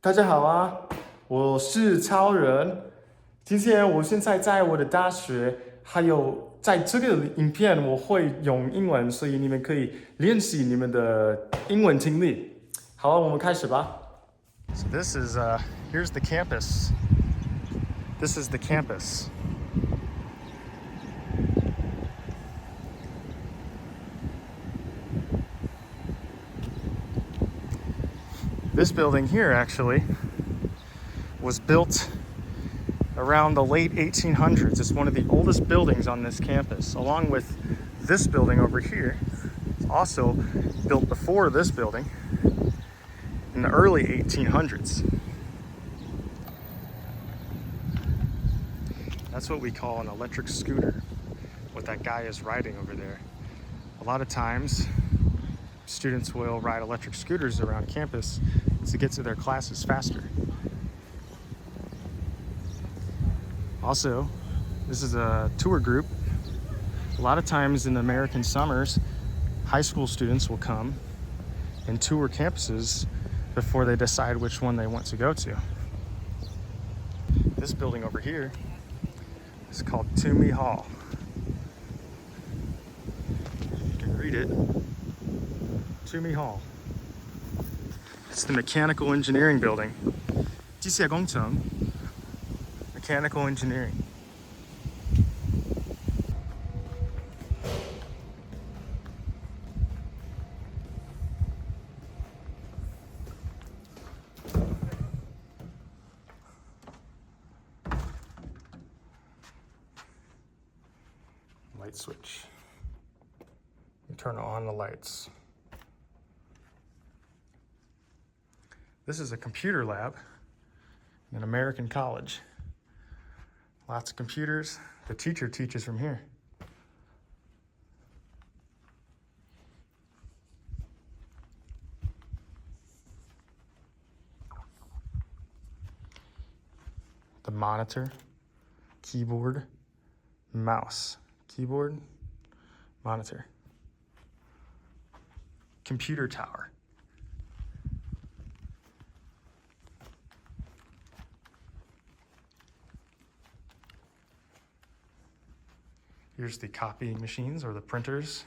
大家好啊，我是超人。今天我现在在我的大学，还有在这个影片我会用英文，所以你们可以练习你们的英文听力。好啊，我们开始吧。So this is here's the campus. This is the campus. This building here actually was built around the late 1800s. It's one of the oldest buildings on this campus, along with this building over here. It's also built before this building in the early 1800s. That's what we call an electric scooter, what that guy is riding over there. A lot of times, students will ride electric scooters around campus to get to their classes faster. Also, this is a tour group. A lot of times in the American summers, high school students will come and tour campuses before they decide which one they want to go to. This building over here is called Toomey Hall. You can read it. Toomey Hall. It's the mechanical engineering building. 机械工程 Mechanical engineering. Light switch. You turn on the lights. This is a computer lab in an American college. Lots of computers. The teacher teaches from here. The monitor, keyboard, mouse. Keyboard, monitor. Computer tower. Here's the copying machines or the printers.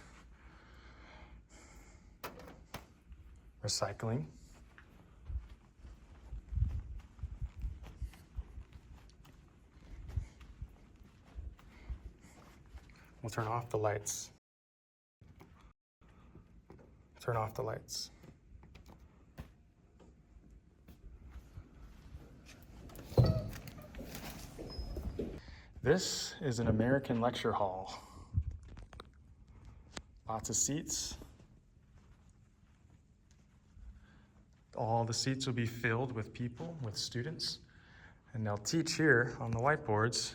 Recycling. We'll turn off the lights. Turn off the lights. This is an American lecture hall. Lots of seats. All the seats will be filled with people, with students, and they'll teach here on the whiteboards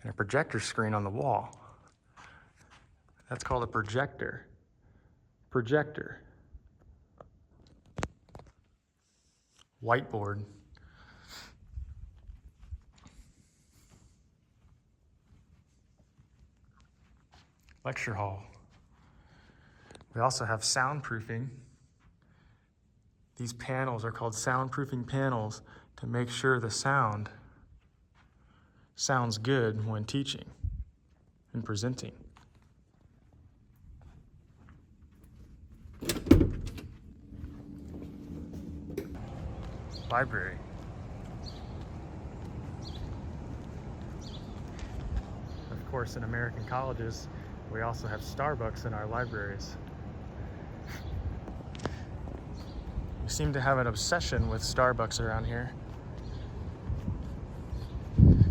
and a projector screen on the wall. That's called a projector. Projector. Whiteboard. Lecture hall. We also have soundproofing. These panels are called soundproofing panels to make sure the sound sounds good when teaching and presenting. Library. Of course, in American colleges, we also have Starbucks in our libraries. We seem to have an obsession with Starbucks around here.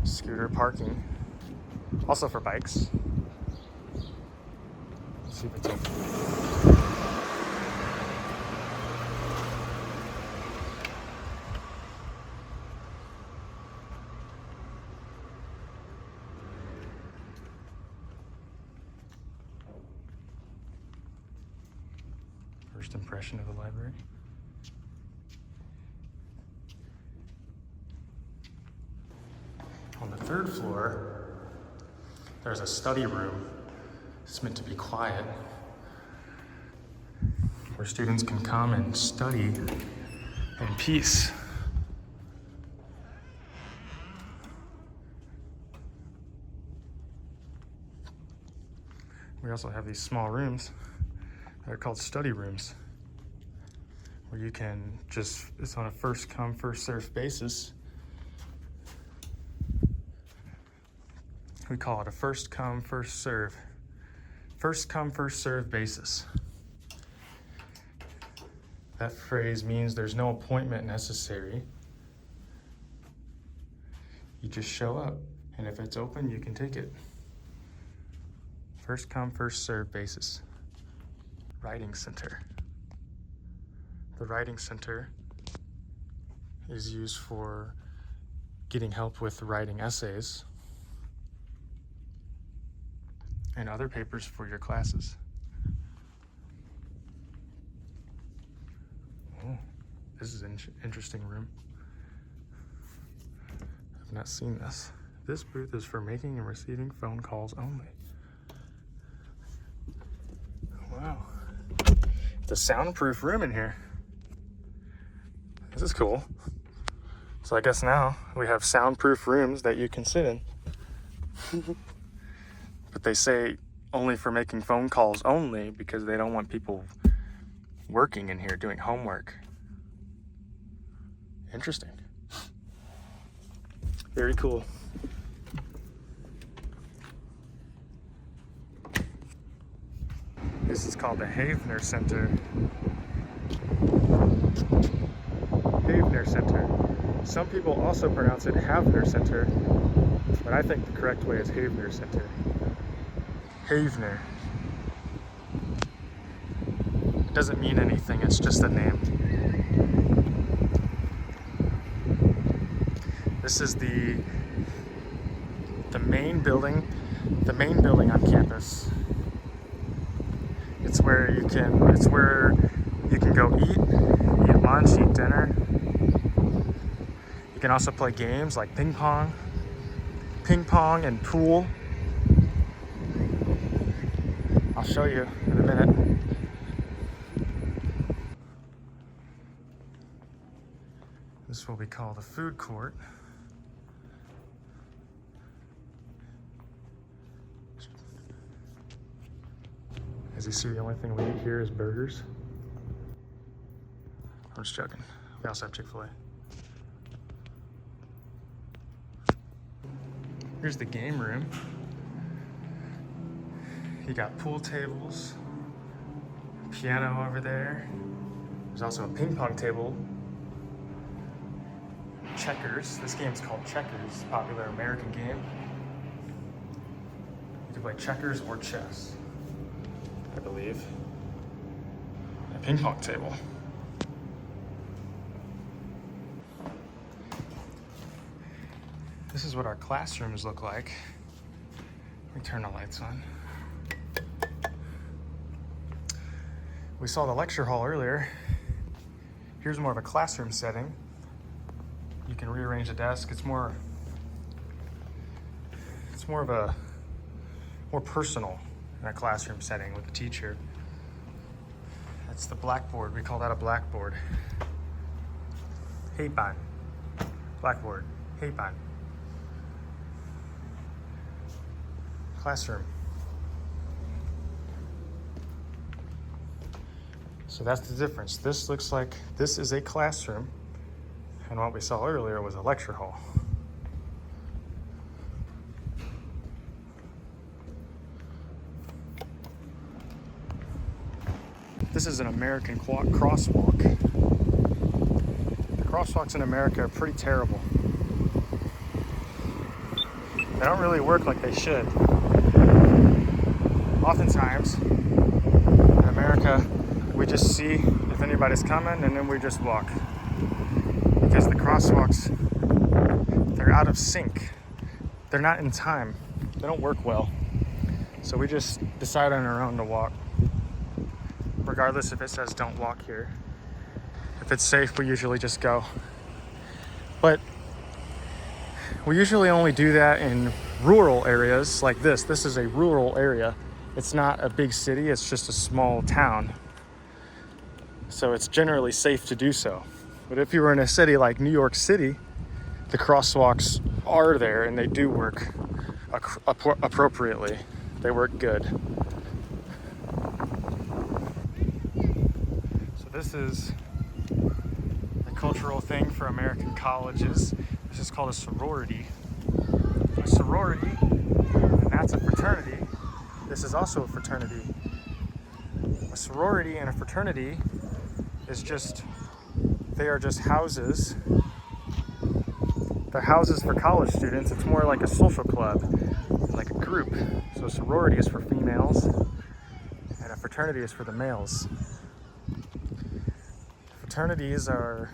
Scooter parking, also for bikes. Let's see if it's open. First impression of the library. On the third floor, there's a study room. It's meant to be quiet, where students can come and study in peace We also have these small rooms that are called study rooms, where you can just, it's on a first come, first served basis. We call it a first come, first serve. First come, first serve basis. That phrase means there's no appointment necessary. You just show up, and if it's open, you can take it. First come, first serve basis. Writing center. The writing center is used for getting help with writing essays and other papers for your classes. Oh, this is an interesting room. I've not seen this. This booth is for making and receiving phone calls only. Wow. It's a soundproof room in here. This is cool. So I guess now we have soundproof rooms that you can sit in. But they say only for making phone calls only because they don't want people working in here doing homework. Interesting. Very cool. This is called the Havner Center. Havner Center. Some people also pronounce it Havner Center, but I think the correct way is Havner Center. Havner. It doesn't mean anything, it's just a name. This is the main building on campus. It's where you can go eat lunch, eat dinner. You can also play games like ping pong and pool. I'll show you in a minute. This is what we call the food court. As you see, the only thing we eat here is burgers. I'm just joking. We also have Chick-fil-A. Here's the game room. You got pool tables, piano over there. There's also a ping pong table. Checkers. This game's called Checkers, popular American game. You can play checkers or chess, I believe. A ping pong table. This is what our classrooms look like. Let me turn the lights on. We saw the lecture hall earlier. Here's more of a classroom setting. You can rearrange the desk. It's more personal in a classroom setting with the teacher. That's the blackboard. We call that a blackboard. Heipan. Blackboard. Heipan. Classroom. So that's the difference. This looks like this is a classroom, and what we saw earlier was a lecture hall. This is an American crosswalk. The crosswalks in America are pretty terrible. They don't really work like they should. Oftentimes, in America, we just see if anybody's coming and then we just walk. Because the crosswalks, they're out of sync. They're not in time. They don't work well. So we just decide on our own to walk. Regardless if it says don't walk here. If it's safe, we usually just go. But we usually only do that in rural areas like this. This is a rural area. It's not a big city, it's just a small town. So it's generally safe to do so. But if you were in a city like New York City, the crosswalks are there and they do work appropriately. They work good. This is a cultural thing for American colleges. This is called a sorority. A sorority, and that's a fraternity. This is also a fraternity. A sorority and a fraternity is just, they are just houses. They're houses for college students. It's more like a social club, like a group. So a sorority is for females, and a fraternity is for the males. Fraternities are,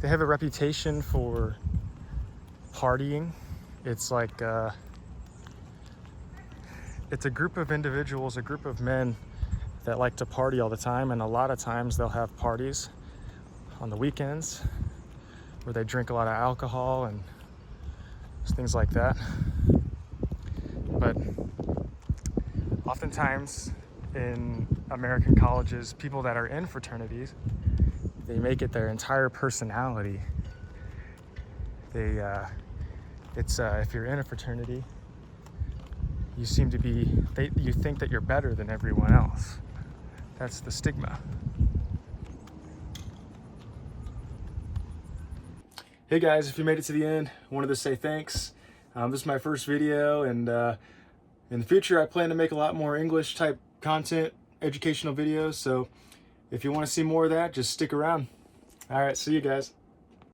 they have a reputation for partying. It's like, it's a group of individuals, a group of men that like to party all the time, and a lot of times they'll have parties on the weekends where they drink a lot of alcohol and things like that. But oftentimes in American colleges, people that are in fraternities, they make it their entire personality. If you're in a fraternity, you seem to be, you think that you're better than everyone else. That's the stigma. Hey guys, if you made it to the end, I wanted to say thanks. This is my first video, and in the future I plan to make a lot more English type content, educational videos, so if you want to see more of that, just stick around. Alright, see you guys.